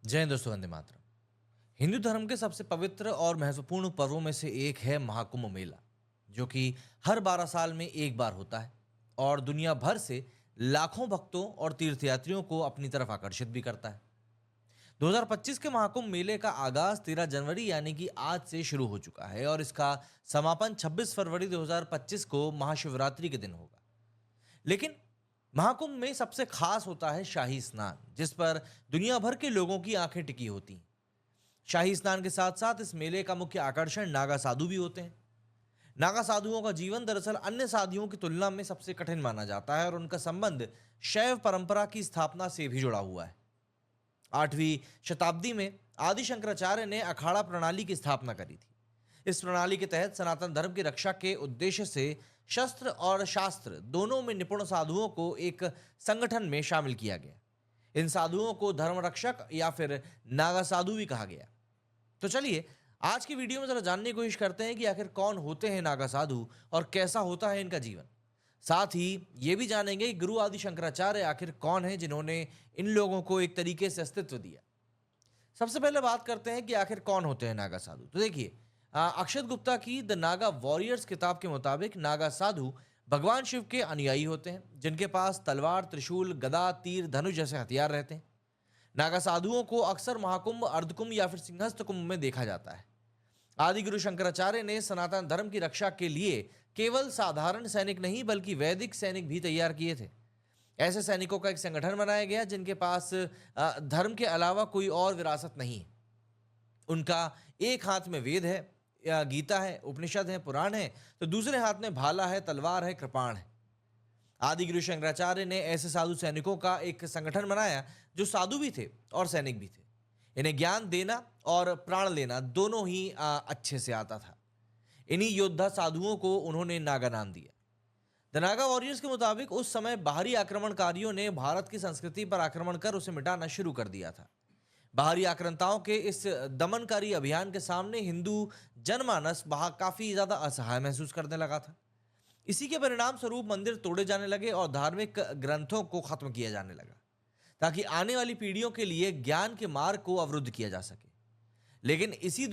जय हिंद दोस्तों, वंदे मातरम। हिंदू धर्म के सबसे पवित्र और महत्वपूर्ण पर्वों में से एक है महाकुंभ मेला, जो कि हर 12 साल में एक बार होता है और दुनिया भर से लाखों भक्तों और तीर्थयात्रियों को अपनी तरफ आकर्षित भी करता है। 2025 के महाकुंभ मेले का आगाज 13 जनवरी यानी कि आज से शुरू हो चुका है और इसका समापन 26 फरवरी 2025 को महाशिवरात्रि के दिन होगा। लेकिन महाकुंभ में सबसे खास होता है शाही स्नान, जिस पर दुनिया भर के लोगों की आंखें टिकी होती हैं। शाही स्नान के साथ साथ इस मेले का मुख्य आकर्षण नागा साधु भी होते हैं। नागा साधुओं का जीवन दरअसल अन्य साधुओं की तुलना में सबसे कठिन माना जाता है और उनका संबंध शैव परंपरा की स्थापना से भी जुड़ा हुआ है। 8वीं शताब्दी में आदि शंकराचार्य ने अखाड़ा प्रणाली की स्थापना करी थी। इस प्रणाली के तहत सनातन धर्म की रक्षा के उद्देश्य से शस्त्र और शास्त्र दोनों में निपुण साधुओं को एक संगठन में शामिल किया गया। इन साधुओं को धर्म रक्षक या फिर नागा साधु भी कहा गया। तो चलिए आज की वीडियो में जरा जानने की कोशिश करते हैं कि आखिर कौन होते हैं नागा साधु और कैसा होता है इनका जीवन। साथ ही ये भी जानेंगे कि गुरु आदि शंकराचार्य आखिर कौन है जिन्होंने इन लोगों को एक तरीके से अस्तित्व दिया। सबसे पहले बात करते हैं कि आखिर कौन होते हैं नागा साधु। तो देखिए, अक्षत गुप्ता की द नागा वॉरियर्स किताब के मुताबिक नागा साधु भगवान शिव के अनुयायी होते हैं, जिनके पास तलवार, त्रिशूल, गदा, तीर, धनुष जैसे हथियार रहते हैं। नागा साधुओं को अक्सर महाकुंभ, अर्धकुंभ या फिर सिंहस्थ कुंभ में देखा जाता है। आदि गुरु शंकराचार्य ने सनातन धर्म की रक्षा के लिए केवल साधारण सैनिक नहीं बल्कि वैदिक सैनिक भी तैयार किए थे। ऐसे सैनिकों का एक संगठन बनाया गया जिनके पास धर्म के अलावा कोई और विरासत नहीं है। उनका एक हाथ में वेद है या गीता है, उपनिषद है, पुराण है, तो दूसरे हाथ में भाला है, तलवार है, कृपाण है। आदि गुरु शंकराचार्य ने ऐसे साधु सैनिकों का एक संगठन बनाया जो साधु भी थे और सैनिक भी थे। इन्हें ज्ञान देना और प्राण लेना दोनों ही अच्छे से आता था। इन्हीं योद्धा साधुओं को उन्होंने नागा नाम दिया। द नागा वॉरियर्स के मुताबिक उस समय बाहरी आक्रमणकारियों ने भारत की संस्कृति पर आक्रमण कर उसे मिटाना शुरू कर दिया था। बाहरी आक्रांताओं के इस दमनकारी अभियान के सामने हिंदू जनमानस वहां काफी ज्यादा असहाय महसूस करने लगा था। इसी के परिणाम स्वरूप मंदिर तोड़े जाने लगे और धार्मिक ग्रंथों को खत्म किया जाने लगा, ताकि आने वाली पीढ़ियों के लिए ज्ञान के मार्ग को अवरुद्ध किया जा सके। लेकिन इसी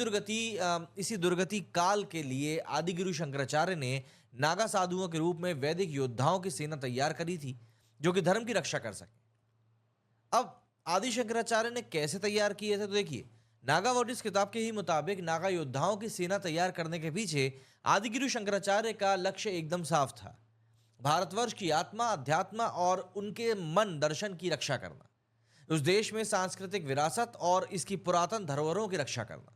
दुर्गति काल के लिए आदिगुरु शंकराचार्य ने नागा साधुओं के रूप में वैदिक योद्धाओं की सेना तैयार करी थी, जो कि धर्म की रक्षा कर सके। अब आदि शंकराचार्य ने कैसे तैयार किए थे, तो देखिए, नागा वॉरियर्स किताब के ही मुताबिक नागा योद्धाओं की सेना तैयार करने के पीछे आदिगुरु शंकराचार्य का लक्ष्य एकदम साफ था। भारतवर्ष की आत्मा, अध्यात्म और उनके मन दर्शन की रक्षा करना, उस देश में सांस्कृतिक विरासत और इसकी पुरातन धरोहरों की रक्षा करना।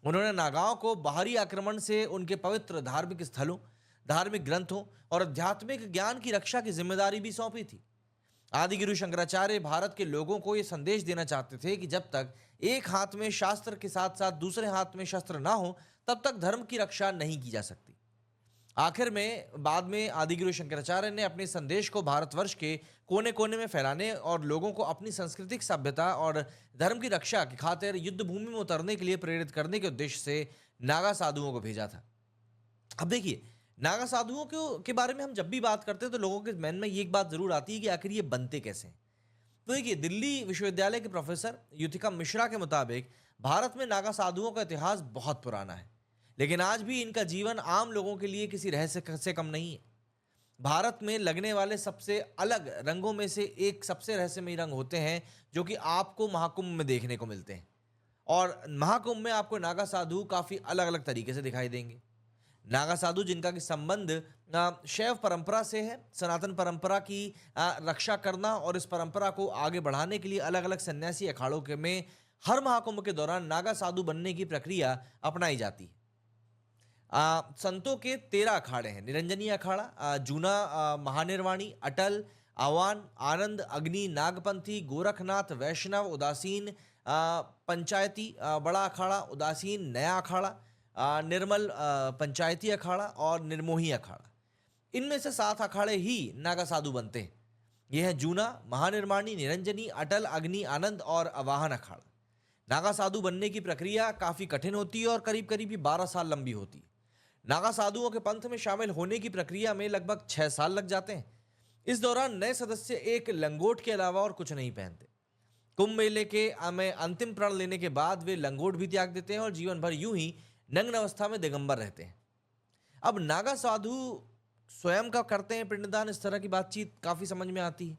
उन्होंने नागाओं को बाहरी आक्रमण से उनके पवित्र धार्मिक स्थलों, धार्मिक ग्रंथों और आध्यात्मिक ज्ञान की रक्षा की जिम्मेदारी भी सौंपी थी। आदि गुरु शंकराचार्य भारत के लोगों को यह संदेश देना चाहते थे कि जब तक एक हाथ में शास्त्र के साथ साथ दूसरे हाथ में शस्त्र ना हो, तब तक धर्म की रक्षा नहीं की जा सकती। आखिर में बाद में आदि गुरु शंकराचार्य ने अपने संदेश को भारतवर्ष के कोने कोने में फैलाने और लोगों को अपनी सांस्कृतिक सभ्यता और धर्म की रक्षा की खातिर युद्ध भूमि में उतरने के लिए प्रेरित करने के उद्देश्य से नागा साधुओं को भेजा था। अब देखिए, नागा साधुओं के बारे में हम जब भी बात करते हैं तो लोगों के मन में ये एक बात जरूर आती है कि आखिर ये बनते कैसे हैं। तो देखिए, दिल्ली विश्वविद्यालय के प्रोफेसर युथिका मिश्रा के मुताबिक भारत में नागा साधुओं का इतिहास बहुत पुराना है, लेकिन आज भी इनका जीवन आम लोगों के लिए किसी रहस्य से कम नहीं है। भारत में लगने वाले सबसे अलग रंगों में से एक सबसे रहस्यमयी रंग होते हैं जो कि आपको महाकुंभ में देखने को मिलते हैं। और महाकुंभ में आपको नागा साधु काफी अलग अलग तरीके से दिखाई देंगे। नागा साधु जिनका कि संबंध शैव परंपरा से है, सनातन परंपरा की रक्षा करना और इस परंपरा को आगे बढ़ाने के लिए अलग अलग सन्यासी अखाड़ों के में हर महाकुंभ के दौरान नागा साधु बनने की प्रक्रिया अपनाई जाती है। संतों के 13 अखाड़े हैं: निरंजनी अखाड़ा, जूना, महानिर्वाणी, अटल, आवान, आनंद, अग्नि, नागपंथी, गोरखनाथ, वैष्णव, उदासीन, पंचायती, बड़ा अखाड़ा, उदासीन, नया अखाड़ा, निर्मल, पंचायती अखाड़ा और निर्मोही अखाड़ा। इनमें से 7 अखाड़े ही नागा साधु बनते हैं। यह है जूना, महानिर्माणी, निरंजनी, अटल, अग्नि, आनंद और अवाहन अखाड़ा। नागा साधु बनने की प्रक्रिया काफी कठिन होती है और करीब करीब 12 साल लंबी होती है। नागा साधुओं के पंथ में शामिल होने की प्रक्रिया में लगभग 6 साल लग जाते हैं। इस दौरान नए सदस्य एक लंगोट के अलावा और कुछ नहीं पहनते। कुंभ मेले के में अंतिम प्रण लेने के बाद वे लंगोट भी त्याग देते हैं और जीवन भर यूं ही नग्न अवस्था में दिगंबर रहते हैं। अब नागा साधु स्वयं का करते हैं पिंडदान, इस तरह की बातचीत काफी समझ में आती है।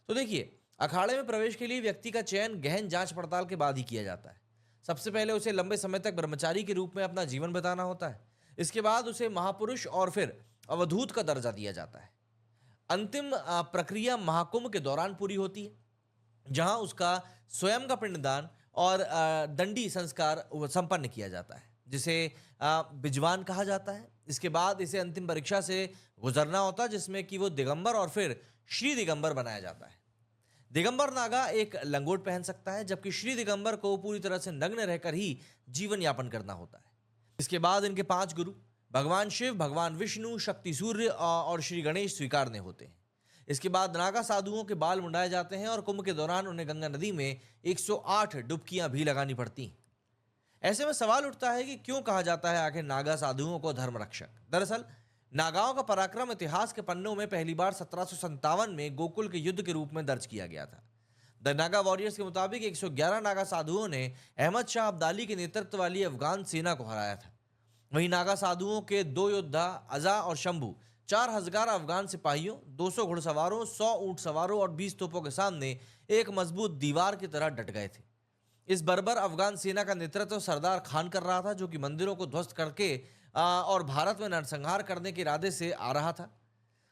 तो देखिए, अखाड़े में प्रवेश के लिए व्यक्ति का चयन गहन जांच पड़ताल के बाद ही किया जाता है। सबसे पहले उसे लंबे समय तक ब्रह्मचारी के रूप में अपना जीवन बिताना होता है। इसके बाद उसे महापुरुष और फिर अवधूत का दर्जा दिया जाता है। अंतिम प्रक्रिया महाकुंभ के दौरान पूरी होती है, जहां उसका स्वयं का पिंडदान और दंडी संस्कार संपन्न किया जाता है, जिसे बिजवान कहा जाता है। इसके बाद इसे अंतिम परीक्षा से गुजरना होता है, जिसमें कि वो दिगंबर और फिर श्री दिगंबर बनाया जाता है। दिगंबर नागा एक लंगोट पहन सकता है, जबकि श्री दिगंबर को पूरी तरह से नग्न रहकर ही जीवन यापन करना होता है। इसके बाद इनके 5 गुरु भगवान शिव, भगवान विष्णु, शक्ति सूर्य और श्री गणेश स्वीकारने होते हैं। इसके बाद नागा साधुओं के बाल मुंडाए जाते हैं और कुंभ के दौरान उन्हें गंगा नदी में 108 डुबकियां भी लगानी पड़ती हैं। ऐसे में सवाल उठता है कि क्यों कहा जाता है आखिर नागा साधुओं को धर्म रक्षक। दरअसल नागाओं का पराक्रम इतिहास के पन्नों में पहली बार 1757 में गोकुल के युद्ध के रूप में दर्ज किया गया था। द नागा वॉरियर्स के मुताबिक 111 नागा साधुओं ने अहमद शाह अब्दाली के नेतृत्व वाली अफगान सेना को हराया था। वहीं नागा साधुओं के 2 योद्धा अजा और शंभू 4000 अफगान सिपाहियों, 200 घुड़सवारों, 100 ऊंट सवारों और 20 तोपों के सामने एक मजबूत दीवार की तरह डट गए थे। इस बर्बर अफगान सेना का नेतृत्व सरदार खान कर रहा था, जो कि मंदिरों को ध्वस्त करके और भारत में नरसंहार करने के इरादे से आ रहा था।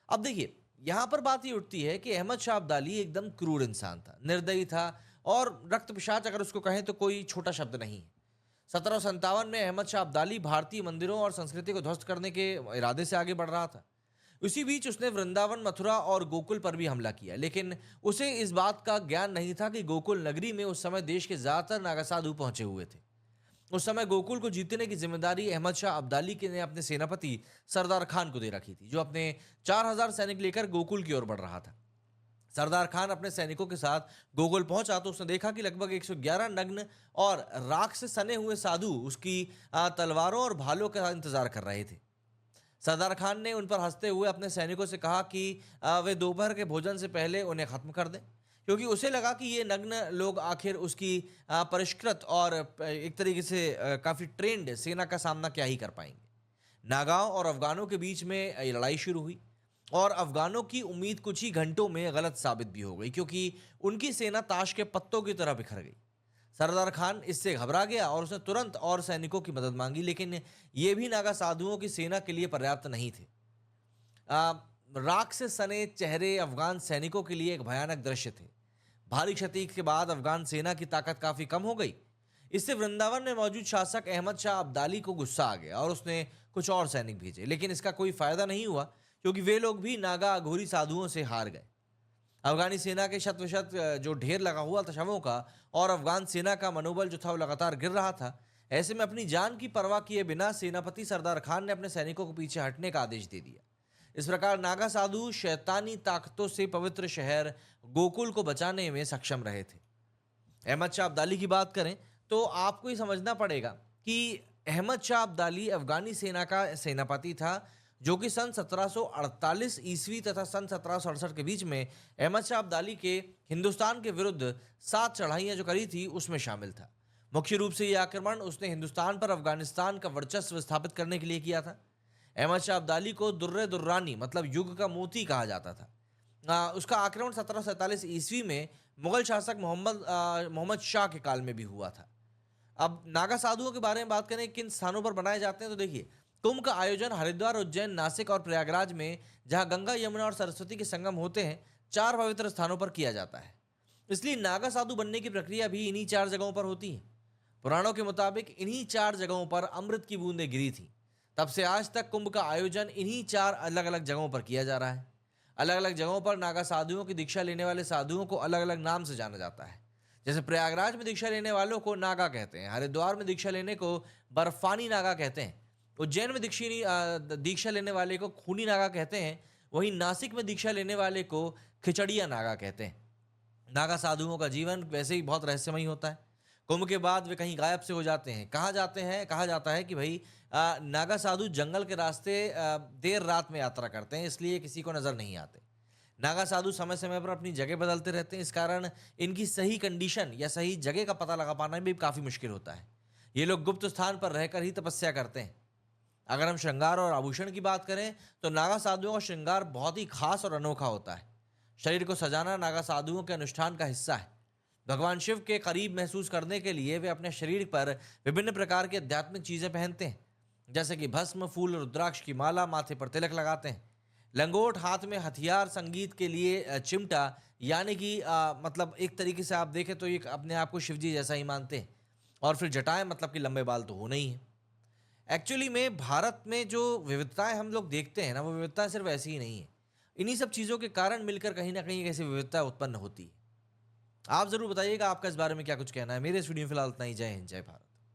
अब देखिए, यहां पर बात ये उठती है कि अहमद शाह अब्दाली एकदम क्रूर इंसान था, निर्दयी था और रक्त पिशाच अगर उसको कहें तो कोई छोटा शब्द नहीं है। 1757 में अहमद शाह अब्दाली भारतीय मंदिरों और संस्कृति को ध्वस्त करने के इरादे से आगे बढ़ रहा था। उसी बीच उसने वृंदावन, मथुरा और गोकुल पर भी हमला किया, लेकिन उसे इस बात का ज्ञान नहीं था कि गोकुल नगरी में उस समय देश के ज्यादातर नागा साधु पहुंचे हुए थे। उस समय गोकुल को जीतने की जिम्मेदारी अहमद शाह अब्दाली के ने अपने सेनापति सरदार खान को दे रखी थी, जो अपने 4000 सैनिक लेकर गोकुल की ओर बढ़ रहा था। सरदार खान अपने सैनिकों के साथ गोकुल पहुंचा तो उसने देखा कि लगभग 111 नग्न और राख से सने हुए साधु उसकी तलवारों और भालों का इंतजार कर रहे थे। सरदार खान ने उन पर हंसते हुए अपने सैनिकों से कहा कि वे दोपहर के भोजन से पहले उन्हें खत्म कर दें, क्योंकि उसे लगा कि ये नग्न लोग आखिर उसकी परिष्कृत और एक तरीके से काफी ट्रेंड सेना का सामना क्या ही कर पाएंगे। नागाओं और अफगानों के बीच में ये लड़ाई शुरू हुई और अफगानों की उम्मीद कुछ ही घंटों में गलत साबित भी हो गई, क्योंकि उनकी सेना ताश के पत्तों की तरह बिखर गई। सरदार खान इससे घबरा गया और उसने तुरंत और सैनिकों की मदद मांगी, लेकिन ये भी नागा साधुओं की सेना के लिए पर्याप्त नहीं थे। राख से सने चेहरे अफगान सैनिकों के लिए एक भयानक दृश्य थे। भारी क्षति के बाद अफगान सेना की ताकत काफी कम हो गई। इससे वृंदावन में मौजूद शासक अहमद शाह अब्दाली को गुस्सा आ गया और उसने कुछ और सैनिक भेजे, लेकिन इसका कोई फायदा नहीं हुआ, क्योंकि वे लोग भी नागा अघोरी साधुओं से हार गए। अफगानी सेना के शत जो ढेर लगा हुआ था शवों का, और अफगान सेना का मनोबल जो था वो लगातार गिर रहा था। ऐसे में अपनी जान की परवाह किए बिना सेनापति सरदार खान ने अपने सैनिकों को पीछे हटने का आदेश दे दिया। इस प्रकार नागा साधु शैतानी ताकतों से पवित्र शहर गोकुल को बचाने में सक्षम रहे थे। अहमद शाह अब्दाली की बात करें तो आपको ये समझना पड़ेगा कि अहमद शाह अब्दाली अफगानी सेना का सेनापति था, जो कि सन 1748 ईस्वी तथा सन 1768 के बीच में अहमद शाह अब्दाली के हिंदुस्तान के विरुद्ध 7 चढ़ाइयां जो करी थी उसमें शामिल था। मुख्य रूप से यह आक्रमण उसने हिंदुस्तान पर अफगानिस्तान का वर्चस्व स्थापित करने के लिए किया था। अहमद शाह अब्दाली को दुर्रे दुर्रानी मतलब युग का मोती कहा जाता था। उसका आक्रमण 1747 ईस्वी में मुगल शासक मोहम्मद शाह के काल में भी हुआ था। अब नागा साधुओं के बारे में बात करें, किन स्थानों पर बनाए जाते हैं, तो देखिए, कुंभ का आयोजन हरिद्वार, उज्जैन, नासिक और प्रयागराज में, जहां गंगा, यमुना और सरस्वती के संगम होते हैं, 4 पवित्र स्थानों पर किया जाता है। इसलिए नागा साधु बनने की प्रक्रिया भी इन्हीं 4 जगहों पर होती है। पुराणों के मुताबिक इन्हीं 4 जगहों पर अमृत की बूंदें गिरी थी। तब से आज तक कुंभ का आयोजन इन्हीं 4 अलग अलग जगहों पर किया जा रहा है। अलग अलग जगहों पर नागा साधुओं की दीक्षा लेने वाले साधुओं को अलग अलग नाम से जाना जाता है। जैसे प्रयागराज में दीक्षा लेने वालों को नागा कहते हैं, हरिद्वार में दीक्षा लेने को बर्फानी नागा कहते हैं, उज्जैन में दीक्षा लेने वाले को खूनी नागा कहते हैं, वहीं नासिक में दीक्षा लेने वाले को खिचड़िया नागा कहते हैं। नागा साधुओं का जीवन वैसे ही बहुत रहस्यमयी होता है। कुंभ के बाद वे कहीं गायब से हो जाते हैं। कहा जाता है कि भाई नागा साधु जंगल के रास्ते देर रात में यात्रा करते हैं, इसलिए किसी को नजर नहीं आते। नागा साधु समय समय पर अपनी जगह बदलते रहते हैं, इस कारण इनकी सही कंडीशन या सही जगह का पता लगा पाना भी काफी मुश्किल होता है। ये लोग गुप्त स्थान पर रहकर ही तपस्या करते हैं। अगर हम श्रृंगार और आभूषण की बात करें तो नागा साधुओं का श्रृंगार बहुत ही खास और अनोखा होता है। शरीर को सजाना नागा साधुओं के अनुष्ठान का हिस्सा है। भगवान शिव के करीब महसूस करने के लिए वे अपने शरीर पर विभिन्न प्रकार की आध्यात्मिक चीजें पहनते हैं, जैसे कि भस्म, फूल, रुद्राक्ष की माला, माथे पर तिलक लगाते हैं, लंगोट, हाथ में हथियार, संगीत के लिए चिमटा, यानी कि मतलब एक तरीके से आप देखें तो ये अपने आप को शिव जी जैसा ही मानते हैं। और फिर जटाएं, मतलब कि लंबे बाल तो होने ही है। एक्चुअली में भारत में जो विविधताएं हम लोग देखते हैं ना, वो विविधताएं सिर्फ ऐसी ही नहीं है। इन्हीं सब चीज़ों के कारण मिलकर कहीं ना कहीं एक ऐसी विविधता उत्पन्न होती है। आप ज़रूर बताइएगा आपका इस बारे में क्या कुछ कहना है। मेरे इस वीडियो में फिलहाल इतना ही। जय हिंद, जय भारत।